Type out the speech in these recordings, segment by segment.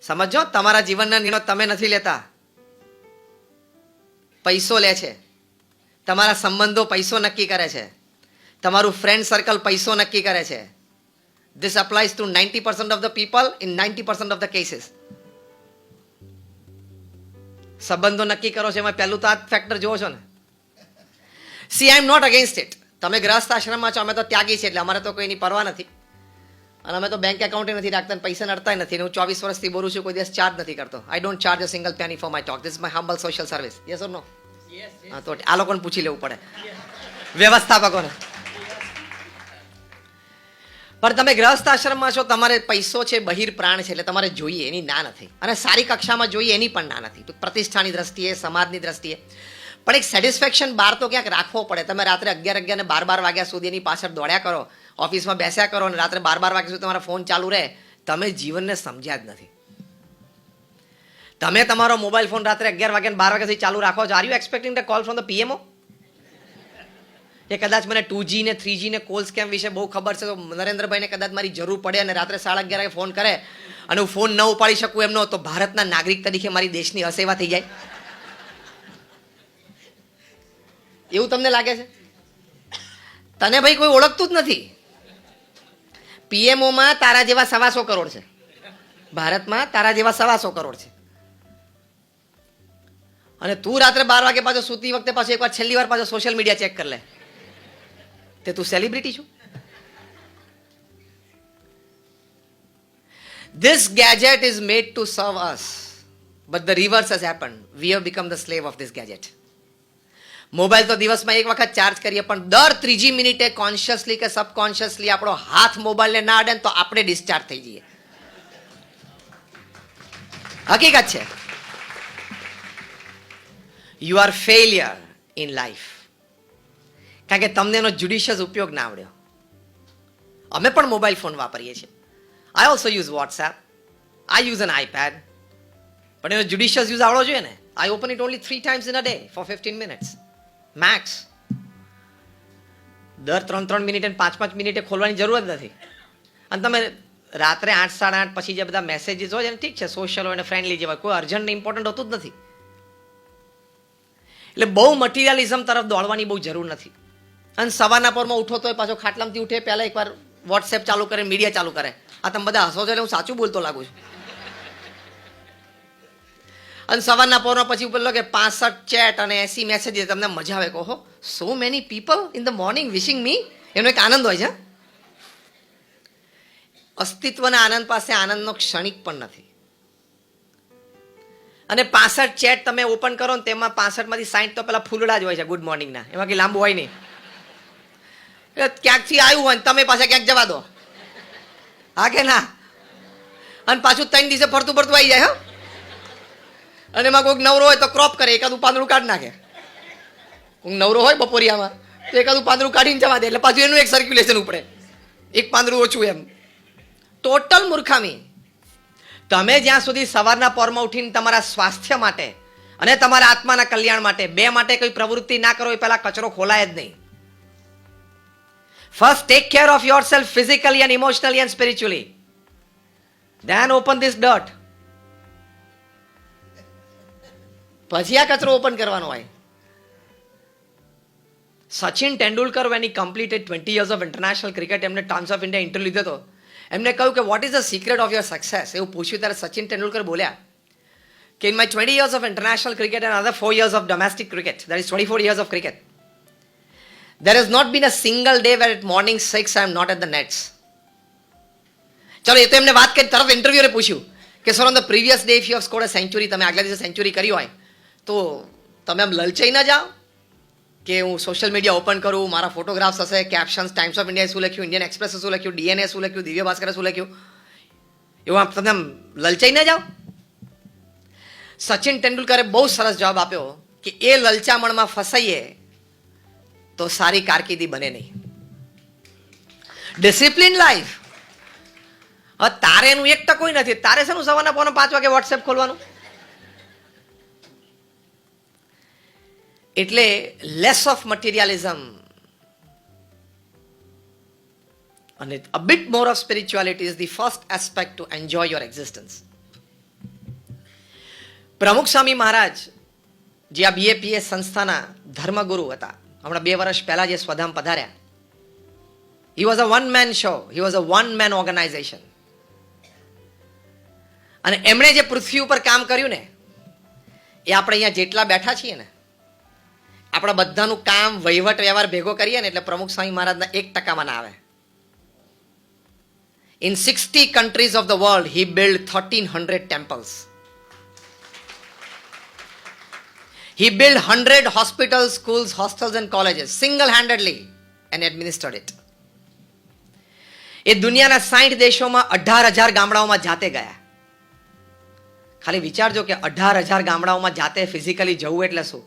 સમજો, તમારા જીવનના નિર્ણયો તમે નથી લેતા, પૈસો લે છે. તમારા સંબંધો પૈસો નક્કી કરે છે. તમારું ફ્રેન્ડ સર્કલ પૈસો નક્કી કરે છે. This applies to 90% of the people in 90% of the cases. સંબંધો નક્કી કરો છો એમાં પહેલું તો આ ફેક્ટર જોવો છો ને. See I am not against it. તમે ગ્રસ્ત આશ્રમમાં છો, અમે તો ત્યાગી છે, એટલે અમારે તો કોઈની પરવા નથી. અને અમે તો બેંક એકાઉન્ટ નથી રાખતા, પૈસા નડતા નથી. હું 24 વર્ષથી બોલું છું, કોઈ દિવસ ચાર્જ નથી કરતો. I don't charge a single penny for my talk. This is my humble social service. Yes or no? હા, તો આ લોકોને પૂછી લેવું પડે, વ્યવસ્થાપકોને. પણ તમે ગ્રસ્ત આશ્રમમાં છો, તમારે પૈસો છે, બહિર પ્રાણ છે, એટલે તમારે જોઈએ, એની ના નથી. અને સારી કક્ષામાં જોઈએ એની પણ ના નથી. પ્રતિષ્ઠાની દ્રષ્ટિએ, સમાજની દ્રષ્ટિએ. પણ એક સેટિસ્ફેક્શન બહાર તો ક્યાંક રાખવો પડે. તમે રાત્રે 11 ને 12 વાગ્યા સુધી એની પાછળ દોડ્યા કરો, ઓફિસમાં બેસ્યા કરો, અને રાત્રે 12 વાગ્યા સુધી તમારા ફોન ચાલુ રહે, તમે જીવનને સમજ્યા જ નથી. તમે તમારો મોબાઈલ ફોન રાત્રે 11 વાગ્યા 12 વાગ્યા સુધી ચાલુ રાખો છો. Are you expecting the call from the PMO? એ કદાચ મને 2G ને 3G ને કોલ સ્કેમ વિશે બહુ ખબર છે, તો નરેન્દ્રભાઈને કદાચ મારી જરૂર પડે અને રાત્રે 11:30 વાગે ફોન કરે અને હું ફોન ન ઉપાડી શકું એમનો, તો ભારતના નાગરિક તરીકે મારી દેશની અસેવા થઈ જાય એવું તમને લાગે છે? તને ભાઈ કોઈ ઓળખતું જ નથી. પીએમઓમાં તારા જેવા 125 કરોડ છે, ભારતમાં તારા જેવા 125 કરોડ છે. અને તું રાત્રે 12 વાગે પાછો સૂતી વખતે પાછો એકવાર છેલ્લી વાર પાછો સોશિયલ મીડિયા ચેક કરી લે, તે તું સેલિબ્રિટી છું? This gadget is made to serve us, but the reverse has happened. We have become the slave of this gadget. Mobile તો દિવસમાં એક વખત ચાર્જ કરીએ, પણ દર 3જી મિનિટે કોન્શિયસલી કે સબકોન્શિયસલી આપણો હાથ મોબાઈલને ના અડે તો આપણે ડિસ્ચાર્જ થઈ જઈએ. હકીકત છે. You are failure in life, કારણ કે તમને એનો જ્યુડિશિયસ ઉપયોગ ના આવડ્યો. અમે પણ મોબાઈલ ફોન વાપરીએ છીએ. I also use WhatsApp, I use an iPad, પણ એનો જ્યુડિશિયસ યુઝ આવડવો જોઈએ ને. I open it only 3 times in a day for 15 minutes max. દર 3 મિનિટે 5 મિનિટે ખોલવાની જરૂર જ નથી. અને તમે રાત્રે 8, 8:30 પછી જે બધા મેસેજીસ હોય છે, ઠીક છે, સોશિયલ હોય ને ફ્રેન્ડલી જેવા, કોઈ અર્જન્ટ ને ઇમ્પોર્ટન્ટ હોતું જ નથી. એટલે બહુ મટીરિયલિઝમ તરફ દોડવાની બહુ જરૂર નથી. અને સવારના પોરમાં ઉઠો તો પાછો ખાટલામાંથી ઉઠે પહેલા એકવાર વોટ્સએપ ચાલુ કરે, મીડિયા ચાલુ કરે. આ તમે બધા હસો છો એટલે હું સાચું બોલતો લાગુ છું. અને સવારના પોરમાં પછી ઉપર કે 65 ચેટ અને 80 મેસેજીસ. તમને મજા આવે, કહો so many people in the morning wishing me. એનો એક આનંદ હોય છે. અસ્તિત્વના આનંદ પાસે આનંદનો ક્ષણિક પણ નથી. અને 65 ચેટ તમે ઓપન કરો ને તેમાં 65માંથી 60 તો પેલા ફૂલડા જ હોય છે ગુડ મોર્નિંગના, એમાં કંઈ લાંબુ હોય નહીં. ક્યાંકથી આવ્યું હોય તમે પાછા ક્યાંક જવા દો, હા કે ના? અને પાછું 3 દિવસે ફરતું ફરતું આવી જાય. અને એમાં કોઈક નવરો હોય તો ક્રોપ કરે, એકાદું પાંદડું કાઢી નાખે. કોઈક નવરો હોય બપોરિયામાં તો એકાદું પાંદડું કાઢીને જવા દે, એટલે પાછું એનું એક સર્ક્યુલેશન ઉપડે, એક પાંદડું ઓછું એમ. ટોટલ મૂર્ખામી. તમે જ્યાં સુધી સવારના પોરમાં ઉઠીને તમારા સ્વાસ્થ્ય માટે અને તમારા આત્માના કલ્યાણ માટે, બે માટે કોઈ પ્રવૃત્તિ ના કરો, એ પહેલા કચરો ખોલાય જ નહીં. First take care of yourself physically and emotionally and spiritually, then open this dirt. પછી આ કચરો ઓપન કરવાનો હોય. Sachin Tendulkar when he completed 20 years of international cricket, એમને ટાઈમ્સ ઓફ ઇન્ડિયા ઇન્ટરવ્યુ લીધો હતો. એમને કહ્યું કે what is the secret of your success, એવું પૂછ્યું ત્યારે સચિન તેંડુલકર બોલ્યા કે in my 20 years of international cricket and another 4 years of domestic cricket, that is 24 years of cricket, there has not been a single day where at morning 6 I am not at the nets. ચલો, એ તો એમને વાત કરી, તરત ઇન્ટરવ્યુએ પૂછ્યું કે sir on the previous day if you have scored a century, તમે આગલા દિવસે સેન્ચુરી કરી હોય તો તમે આમ લલચાઈ ના જાઓ કે હું સોશિયલ મીડિયા ઓપન કરું, મારા ફોટોગ્રાફ્સ હશે, કેપ્શન્સ, ટાઈમ્સ ઓફ ઇન્ડિયાએ શું લખ્યું, ઇન્ડિયન એક્સપ્રેસે શું લખ્યું, DNA શું લખ્યું, દિવ્ય ભાસ્કરે શું લખ્યું, એવું આમ તમે આમ લલચાઈ ના જાઓ? સચિન તેંડુલકરે બહુ સરસ જવાબ આપ્યો કે એ લલચામણમાં ફસાઈએ તો સારી કારકિર્દી બને નહીં. Discipline life. હવે તારે એનું 1% નથી, તારે શેનું સવારના પોરમાં 5 વાગે વોટ્સએપ ખોલવાનું? એટલે લેસ ઓફ મટીરિયાલિઝમ અને a bit more of spirituality is the first aspect to enjoy your existence. પ્રમુખ સ્વામી મહારાજ જે આ બીએપીએસ સંસ્થાના ધર્મગુરુ હતા, હમણાં 2 વર્ષ પહેલા જે સ્વધામ પધાર્યા, he was a one man show, he was a one man organisation. અને એમણે જે પૃથ્વી ઉપર કામ કર્યું ને, એ આપણે અહીંયા જેટલા બેઠા છીએ ને, આપણા બધાનું કામ વહીવટ વ્યવહાર ભેગો કરીએ ને એટલે પ્રમુખ સ્વામી મહારાજના 1% ના આવે. In 60 countries of the world, he built 1,300 temples. He built 100 hospitals, schools, hostels and colleges single-handedly and administered it. એ દુનિયાના 60 દેશોમાં 18,000 ગામડાઓમાં જાતે ગયા. ખાલી વિચારજો કે 18,000 ગામડાઓમાં જાતે ફિઝિકલી જવું એટલે શું.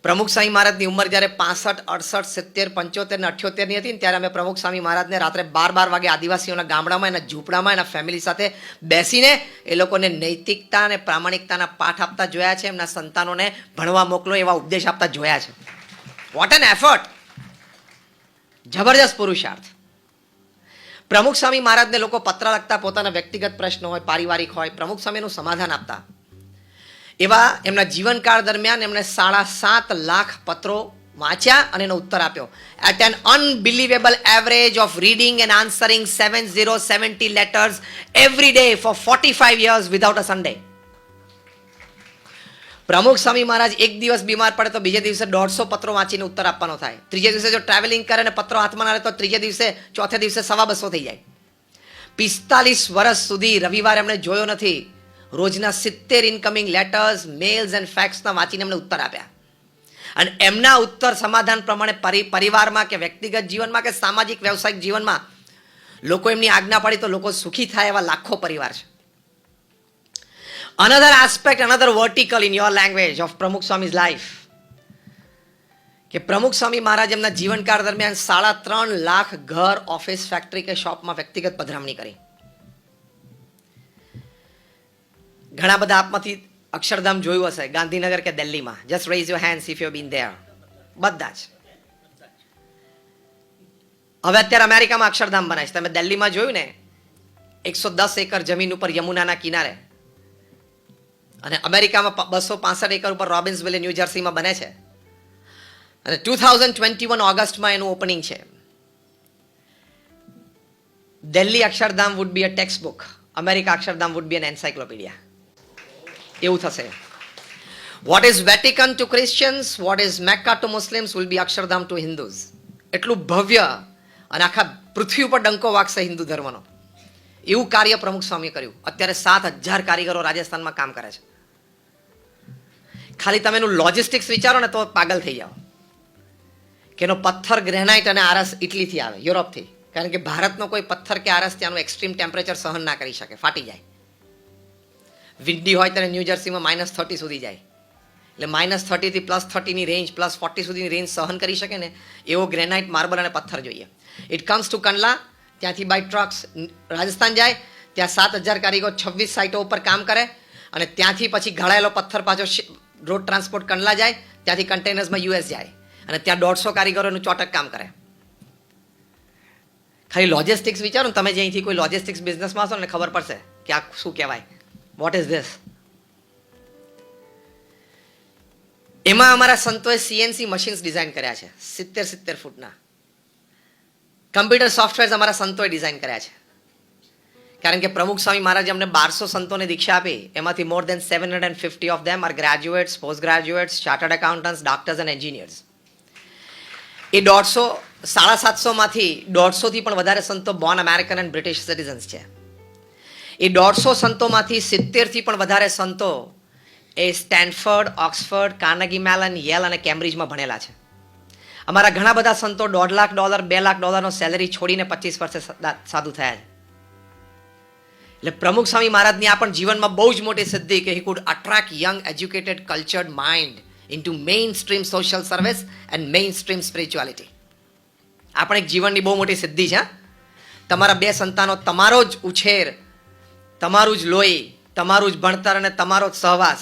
પ્રમુખ સ્વામી મહારાજની ઉંમર જ્યારે 65, 68, 70, 75 ને 78 ની હતી ને, ત્યારે અમે પ્રમુખ સ્વામી મહારાજને રાત્રે 12 વાગે આદિવાસીઓના ગામડામાં, એના ઝૂંપડામાં, એના ફેમિલી સાથે બેસીને એ લોકોને નૈતિકતા અને પ્રામાણિકતાના પાઠ આપતા જોયા છે. એમના સંતાનોને ભણવા મોકલો એવા ઉપદેશ આપતા જોયા છે. What an effort! જબરજસ્ત પુરુષાર્થ. પ્રમુખ સ્વામી મહારાજને લોકો પત્ર લખતા, પોતાના વ્યક્તિગત પ્રશ્નો હોય, પારિવારિક હોય, પ્રમુખ સ્વામીનું સમાધાન આપતા. એવા એમના જીવનકાળ દરમિયાન એમણે 7.5 લાખ પત્રો વાંચ્યા અને એનો ઉત્તર આપ્યો. At an unbelievable average of reading and answering 70 letters every day for 45 years without a Sunday. Pramukh Swami મહારાજ એક દિવસ બીમાર પડે તો બીજે દિવસે 150 પત્રો વાંચીને ઉત્તર આપવાનો થાય. ત્રીજે દિવસે જો ટ્રાવેલિંગ કરે અને પત્રો હાથમાં ના રહે તો ત્રીજે દિવસે, ચોથે દિવસે 250 થઈ જાય. 45 વર્ષ સુધી રવિવાર એમણે જોયો નથી. રોજના 70 ઇનકમિંગ લેટર્સ, મેલ્સ એન્ડ ફેક્સના વાંચીને એમને ઉત્તર આપ્યા. અને એમના ઉત્તર સમાધાન પ્રમાણે પરિવારમાં કે વ્યક્તિગત જીવનમાં કે સામાજિક વ્યવસાયિક જીવનમાં લોકો એમની આજ્ઞા પાડી તો લોકો સુખી થાય એવા લાખો પરિવાર છે. Another aspect, another vertical in your language of Pramukh Swami's life, કે પ્રમુખ સ્વામી મહારાજ એમના જીવનકાળ દરમિયાન 3.5 લાખ ઘર, ઓફિસ, ફેક્ટરી કે શોપમાં વ્યક્તિગત પધરામણી કરી. ઘણા બધા આપમાંથી અક્ષરધામ જોયું હશે, ગાંધીનગર કે દિલ્હીમાં. Just rays your hands if you bin there. બધા જ. હવે અત્યારે અમેરિકામાં અક્ષરધામ બનાવે છે. તમે દિલ્હીમાં જોયું ને, 110 એકર જમીન ઉપર યમુનાના કિનારે, અને અમેરિકામાં 265 એકર ઉપર રોબિન્સવિલે, ન્યૂ જર્સીમાં બને છે. અને 2021 ઓગસ્ટમાં એનું ઓપનિંગ છે. Delhi Akshardham would be a text book, America Akshardham would be an encyclopedia. એવું થશે. What is Vatican to Christians, what is Mecca to Muslims will be Akshardham to Hindus. એટલું ભવ્ય અને આખા પૃથ્વી ઉપર ડંકો વાગશે હિન્દુ ધર્મનો. એવું કાર્ય પ્રમુખ સ્વામીએ કર્યું. અત્યારે 7,000 કારીગરો રાજસ્થાનમાં કામ કરે છે. ખાલી તમે એનું લોજિસ્ટિક્સ વિચારો ને તો પાગલ થઈ જાઓ. કે એનો પથ્થર, ગ્રેનાઇટ અને આરસ ઇટલીથી આવે, યુરોપથી. કારણ કે ભારતનો કોઈ પથ્થર કે આરસ ત્યાંનું એક્સ્ટ્રીમ ટેમ્પરેચર સહન ના કરી શકે, ફાટી જાય. વિન્ડી હોય ત્યારે ન્યૂ જર્સીમાં -30 સુધી જાય. એટલે -30 થી +30 ની રેન્જ, +40 સુધીની રેન્જ સહન કરી શકે ને એવો ગ્રેનાઇટ, માર્બલ અને પથ્થર જોઈએ. ઇટ કમ્સ ટુ કંડલા, ત્યાંથી બાય ટ્રક્સ રાજસ્થાન જાય. ત્યાં 7,000 કારીગરો 26 સાઇટો ઉપર કામ કરે. અને ત્યાંથી પછી ઘડાયેલો પથ્થર પાછો રોડ ટ્રાન્સપોર્ટ કંડલા જાય, ત્યાંથી કન્ટેનર્સમાં US જાય. અને ત્યાં 150 કારીગરોનું ચોટક કામ કરે. ખાલી લોજિસ્ટિક્સ વિચારો ને તમે, જે અહીંથી કોઈ લોજિસ્ટિક્સ બિઝનેસમાં હશો ને ખબર પડશે કે આ શું કહેવાય, વોટ ઇઝ ધીસ. એમાં અમારા સંતોએ CNC મશીન્સ ડિઝાઇન કર્યા છે, 70 ફૂટના. કમ્પ્યુટર સોફ્ટવેર્સ અમારા સંતોએ ડિઝાઇન કર્યા છે. કારણ કે પ્રમુખ સ્વામી મહારાજે અમને 1200 સંતોને દીક્ષા આપી. એમાંથી more than 750 of them are graduates, post graduates, chartered accountants, doctors and engineers. એ 750 માંથી 150 થી પણ વધારે સંતો born American and British citizens છે. એ 150 સંતોમાંથી 70 થી પણ વધારે સંતો એ Stanford, Oxford, Carnegie Mellon, Yale અને કેમ્બ્રિજમાં ભણેલા છે. અમારા ઘણા બધા સંતો $1.5 લાખ, $2 લાખનો સેલેરી છોડીને 25 વર્ષે સાધુ થયા છે. એટલે પ્રમુખ સ્વામી મહારાજની આ પણ જીવનમાં બહુ જ મોટી સિદ્ધિ કે he could attract young, educated, cultured mind into main stream social service and main stream spirituality. આ પણ એક જીવનની બહુ મોટી સિદ્ધિ છે. તમારા 2 સંતાનો, તમારો જ ઉછેર, તમારું જ લોહી, તમારું જ ભણતર અને તમારો જ સહવાસ,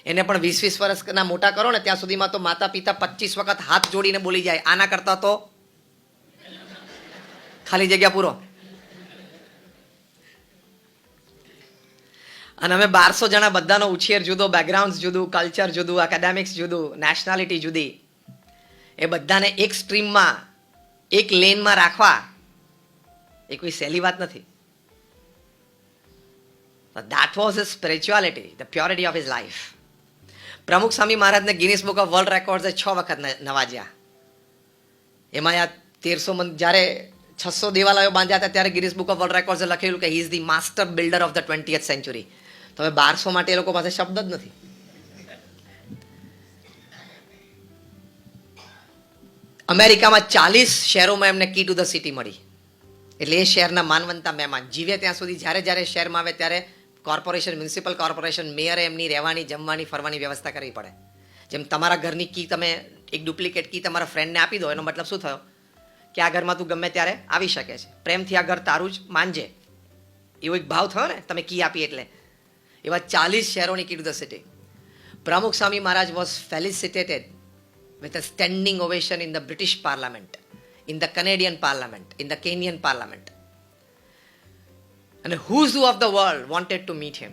એને પણ 20-20 વર્ષના મોટા કરો ને ત્યાં સુધીમાં તો માતા પિતા 25 વખત હાથ જોડીને બોલી જાય, આના કરતા તો ખાલી જગ્યા પૂરો. અને અમે 1200 જણા બધાનો ઉછેર જુદો, બેકગ્રાઉન્ડ જુદું, કલ્ચર જુદું, એકેડેમિક્સ જુદું, નેશનાલિટી જુદી, એ બધાને એક સ્ટ્રીમમાં, એક લેનમાં રાખવા એ કોઈ સહેલી વાત નથી. That was his spirituality, the purity of his life. પ્રમુખ સ્વામી મહારાજને ગિનિસ બુક ઓફ વર્લ્ડ રેકોર્ડ્સે 6 વખત નવાજ્યા. એમાં આ 1300 જ્યારે 600 દેવાલયો બાંધ્યા હતા ત્યારે ગિનિસ બુક ઓફ વર્લ્ડ રેકોર્ડ્સે લખેલું કે he is the master builder of the 20th century. તો હવે 1200 માટે એ લોકો પાસે શબ્દ જ નથી. અમેરિકામાં 40 શહેરોમાં એમને કી ટુ ધ સિટી મળી. એટલે એ શહેરના માનવંતા મહેમાન જીવે ત્યાં સુધી જ્યારે જ્યારે શહેરમાં આવે ત્યારે કોર્પોરેશન, મ્યુનિસિપલ કોર્પોરેશન, મેયરે એમની રહેવાની, જમવાની, ફરવાની વ્યવસ્થા કરવી પડે. જેમ તમારા ઘરની કી તમે એક ડુપ્લિકેટ કી તમારા ફ્રેન્ડને આપી દો, એનો મતલબ શું થયો કે આ ઘરમાં તું ગમે ત્યારે આવી શકે છે, પ્રેમથી આ ઘર તારું જ માનજે, એવો એક ભાવ થયો ને તમે કી આપી એટલે. એવા 40 શહેરોની key to the city. Pramukh Swami Maharaj was felicitated with a standing ovation in the British Parliament, in the Canadian Parliament, in the Kenyan Parliament. And who's who of the world wanted to meet him.